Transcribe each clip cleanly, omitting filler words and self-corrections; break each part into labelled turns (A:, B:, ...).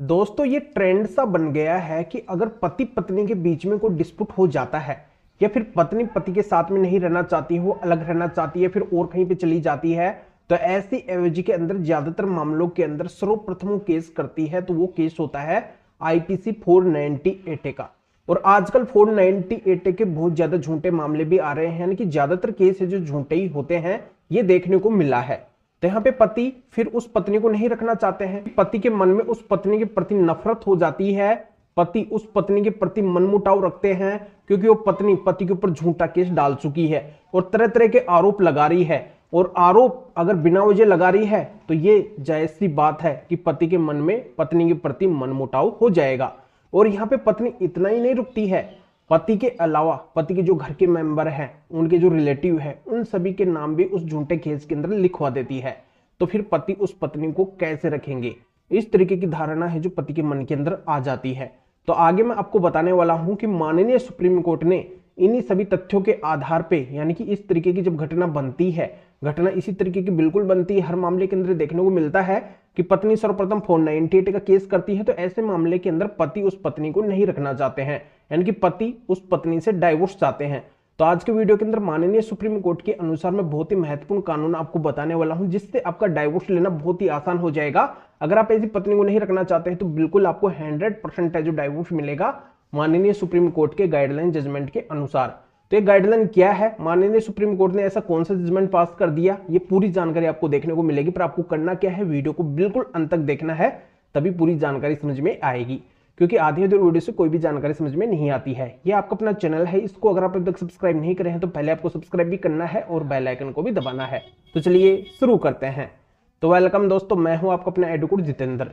A: दोस्तों ये ट्रेंड सा बन गया है कि अगर पति पत्नी के बीच में कोई डिस्प्यूट हो जाता है या फिर पत्नी पति के साथ में नहीं रहना चाहती है, वो अलग रहना चाहती है, फिर और कहीं पे चली जाती है, तो ऐसी एवजी के अंदर ज्यादातर मामलों के अंदर सर्वप्रथम वो केस करती है तो वो केस होता है आईपीसी 498 का। और आजकल 498 के बहुत ज्यादा झूठे मामले भी आ रहे हैं, यानी कि ज्यादातर केस है जो झूठे ही होते हैं, ये देखने को मिला है। तो यहाँ पे पति फिर उस पत्नी को नहीं रखना चाहते हैं, पति के मन में उस पत्नी के प्रति नफरत हो जाती है, पति उस पत्नी के प्रति मनमुटाव रखते हैं क्योंकि वो पत्नी पति के ऊपर झूठा केस डाल चुकी है और तरह तरह के आरोप लगा रही है। और आरोप अगर बिना वजह लगा रही है तो ये जायज सी बात है कि पति के मन में पत्नी के प्रति मनमुटाव हो जाएगा। और यहाँ पे पत्नी इतना ही नहीं रुकती है, पति के अलावा पति के जो घर के मेंबर हैं, उनके जो रिलेटिव है, उन सभी के नाम भी उस झूठे केस के अंदर लिखवा देती है। तो फिर पति उस पत्नी को कैसे रखेंगे, इस तरीके की धारणा है जो पति के मन के अंदर आ जाती है। तो आगे मैं आपको बताने वाला हूं कि माननीय सुप्रीम कोर्ट ने इन्हीं सभी तथ्यों के आधार पे, यानी कि इस तरीके की जब घटना बनती है, घटना इसी तरीके की बिल्कुल बनती है, हर मामले के अंदर देखने को मिलता है कि पत्नी सर्वप्रथम 498 का केस करती है, तो ऐसे मामले के अंदर पति उस पत्नी को नहीं रखना चाहते हैं, यानी कि पति उस पत्नी से डाइवोर्स चाहते हैं। तो आज के वीडियो के अंदर माननीय सुप्रीम कोर्ट के अनुसार मैं बहुत ही महत्वपूर्ण कानून आपको बताने वाला हूं, जिससे आपका डाइवोर्स लेना बहुत ही आसान हो जाएगा। अगर आप ऐसी पत्नी को नहीं रखना चाहते हैं तो बिल्कुल आपको 100% है जो डाइवोर्स मिलेगा माननीय सुप्रीम कोर्ट के गाइडलाइन जजमेंट के अनुसार। तो ये गाइडलाइन क्या है, माननीय सुप्रीम कोर्ट ने ऐसा कौन सा जजमेंट पास कर दिया, ये पूरी जानकारी आपको देखने को मिलेगी। पर आपको करना क्या है, वीडियो को बिल्कुल अंत तक देखना है, तभी पूरी जानकारी समझ में आएगी, क्योंकि आधी अधूरी वीडियो से कोई भी जानकारी समझ में नहीं आती है। ये आपका अपना चैनल है, इसको अगर आप अभी तक सब्सक्राइब नहीं करे हैं तो पहले आपको सब्सक्राइब भी करना है और बेल आइकन को भी दबाना है। तो चलिए शुरू करते हैं। तो वेलकम दोस्तों, मैं हूं आपका अपना एडवोकेट जितेंद्र।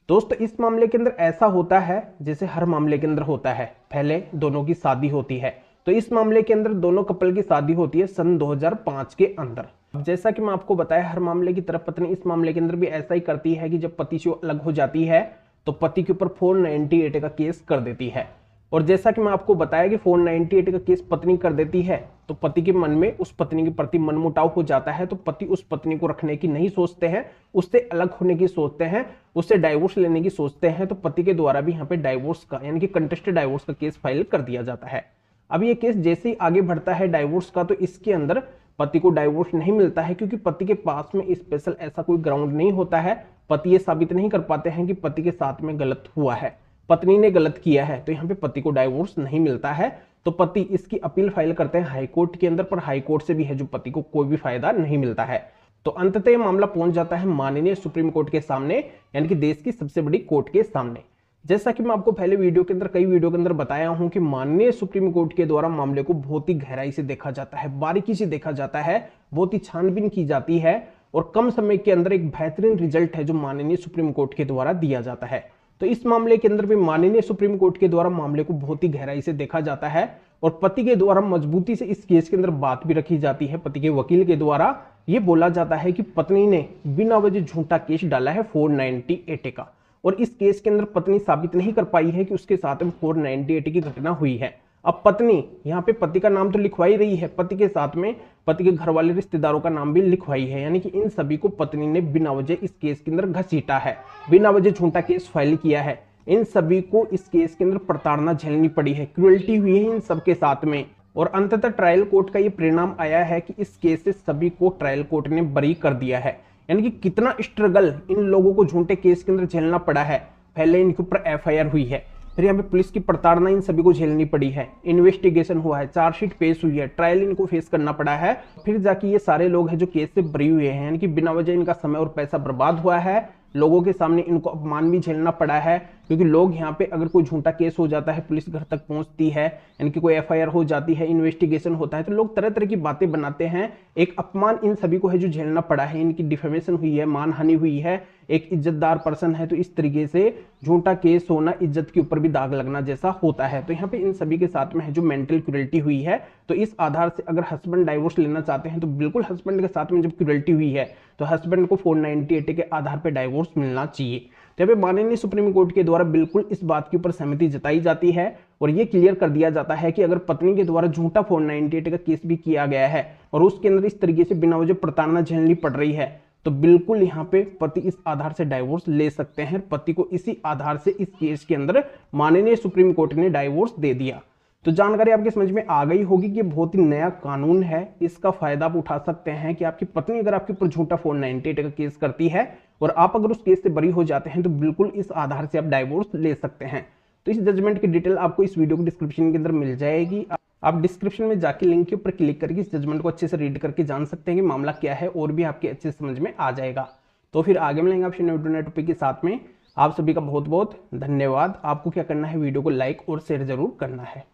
A: दोस्तों इस मामले के अंदर ऐसा होता है जैसे हर मामले के अंदर होता है, पहले दोनों की शादी होती है। तो इस मामले के अंदर दोनों कपल की शादी होती है सन 2005 के अंदर। अब जैसा कि मैं आपको बताया, हर मामले की तरफ पत्नी इस मामले के अंदर भी ऐसा ही करती है कि जब पति से अलग हो जाती है तो पति के ऊपर 498 का केस कर देती है। और जैसा कि मैं आपको बताया कि 498 का केस पत्नी कर देती है तो पति के मन में उस पत्नी के प्रति मनमुटाव हो जाता है, तो पति उस पत्नी को रखने की नहीं सोचते हैं, उससे अलग होने की सोचते हैं, उससे डाइवोर्स लेने की सोचते हैं। तो पति के द्वारा भी यहाँ पे डाइवोर्स का, यानी कि कंटेस्टेड डाइवोर्स का केस फाइल कर दिया जाता है। अब ये केस जैसे ही आगे बढ़ता है डाइवोर्स का, तो इसके अंदर पति को डाइवोर्स नहीं मिलता है, क्योंकि पति के पास में स्पेशल ऐसा कोई ग्राउंड नहीं होता है। पति ये साबित नहीं कर पाते हैं कि पति के साथ में गलत हुआ है, पत्नी ने गलत किया है, तो यहाँ पे पति को डाइवोर्स नहीं मिलता है। तो पति इसकी अपील फाइल करते हैं हाई कोर्ट के अंदर, पर हाई कोर्ट से भी है जो पति को कोई भी फायदा नहीं मिलता है। तो अंततः ये मामला पहुंच जाता है माननीय सुप्रीम कोर्ट के सामने, यानी कि देश की सबसे बड़ी कोर्ट के सामने। जैसा कि मैं आपको पहले वीडियो के अंदर, कई वीडियो के अंदर बताया हूं कि माननीय सुप्रीम कोर्ट के द्वारा मामले को बहुत ही गहराई से देखा जाता है, बारीकी से देखा जाता है, बहुत ही छानबीन की जाती है और कम समय के अंदर एक बेहतरीन रिजल्ट है जो माननीय सुप्रीम कोर्ट के द्वारा दिया जाता है। तो इस मामले के अंदर भी माननीय सुप्रीम कोर्ट के द्वारा मामले को बहुत ही गहराई से देखा जाता है और पति के द्वारा मजबूती से इस केस के अंदर बात भी रखी जाती है। पति के वकील के द्वारा यह बोला जाता है कि पत्नी ने बिना वजह झूठा केस डाला है 498 का, और इस केस के अंदर पत्नी साबित नहीं कर पाई है कि उसके साथ में 498 की घटना हुई है। अब पत्नी यहाँ पे पति का नाम तो लिखवाई रही है, पति के साथ में पति के घर वाले रिश्तेदारों का नाम भी लिखवाई है, यानी कि इन सभी को पत्नी ने बिना वजह इस केस के अंदर घसीटा है, बिना वजह झूठा केस फाइल किया है। इन सभी को इस केस के अंदर प्रताड़ना झेलनी पड़ी है, क्रूएल्टी हुई है इन सबके साथ में। और अंततः ट्रायल कोर्ट का ये परिणाम आया है कि इस केस से सभी को ट्रायल कोर्ट ने बरी कर दिया है। यानी कि कितना स्ट्रगल इन लोगों को झूठे केस के अंदर झेलना पड़ा है। पहले इनके ऊपर एफआईआर हुई है, फिर यहाँ पे पुलिस की प्रताड़ना इन सभी को झेलनी पड़ी है, इन्वेस्टिगेशन हुआ है, चार्जशीट पेश हुई है, ट्रायल इनको फेस करना पड़ा है, फिर जाके ये सारे लोग हैं जो केस से बरी हुए हैं, यानी कि बिना वजह इनका समय और पैसा बर्बाद हुआ है। लोगों के सामने इनको अपमान भी झेलना पड़ा है, क्योंकि लोग यहाँ पे अगर कोई झूठा केस हो जाता है, पुलिस घर तक पहुंचती है, यानी कि कोई एफआईआर हो जाती है, इन्वेस्टिगेशन होता है, तो लोग तरह तरह की बातें बनाते हैं। एक अपमान इन सभी को है जो झेलना पड़ा है, इनकी डिफेमेशन हुई है, मानहानि हुई है, एक इज्जतदार पर्सन है, तो इस तरीके से झूठा केस होना इज्जत के ऊपर भी दाग लगना जैसा होता है। तो यहाँ पे इन सभी के साथ में है जो मेंटल क्रूएल्टी हुई है, तो इस आधार से अगर हस्बैंड डाइवोर्स लेना चाहते हैं तो बिल्कुल हस्बैंड के साथ में जब क्रूएल्टी हुई है तो हस्बैंड को 498 के आधार पर डाइवोर्स मिलना चाहिए। तो यहाँ पे माननीय सुप्रीम कोर्ट के द्वारा बिल्कुल इस बात के ऊपर सहमति जताई जाती है और ये क्लियर कर दिया जाता है कि अगर पत्नी के द्वारा झूठा 498 का केस भी किया गया है और उसके अंदर इस तरीके से बिना वजह प्रताड़ना झेलनी पड़ रही है, तो बिल्कुल यहाँ पे पति इस आधार से डाइवोर्स ले सकते हैं। पति को इसी आधार से इस केस के अंदर माननीय सुप्रीम कोर्ट ने डाइवोर्स दे दिया। तो जानकारी आपकी समझ में आ गई होगी कि बहुत ही नया कानून है, इसका फायदा आप उठा सकते हैं कि आपकी पत्नी अगर आपके ऊपर झूठा 498 का केस करती है और आप अगर उस केस से बरी हो जाते हैं तो बिल्कुल इस आधार से आप डाइवोर्स ले सकते हैं। तो इस जजमेंट की डिटेल आपको इस वीडियो के डिस्क्रिप्शन के अंदर मिल जाएगी। आप डिस्क्रिप्शन में जाके लिंक के ऊपर क्लिक करके इस जजमेंट को अच्छे से रीड करके जान सकते हैं कि मामला क्या है और भी आपके अच्छे से समझ में आ जाएगा। तो फिर आगे मिलेंगे आपसे नए टॉपिक के साथ में। आप सभी का बहुत बहुत धन्यवाद। आपको क्या करना है, वीडियो को लाइक और शेयर जरूर करना है।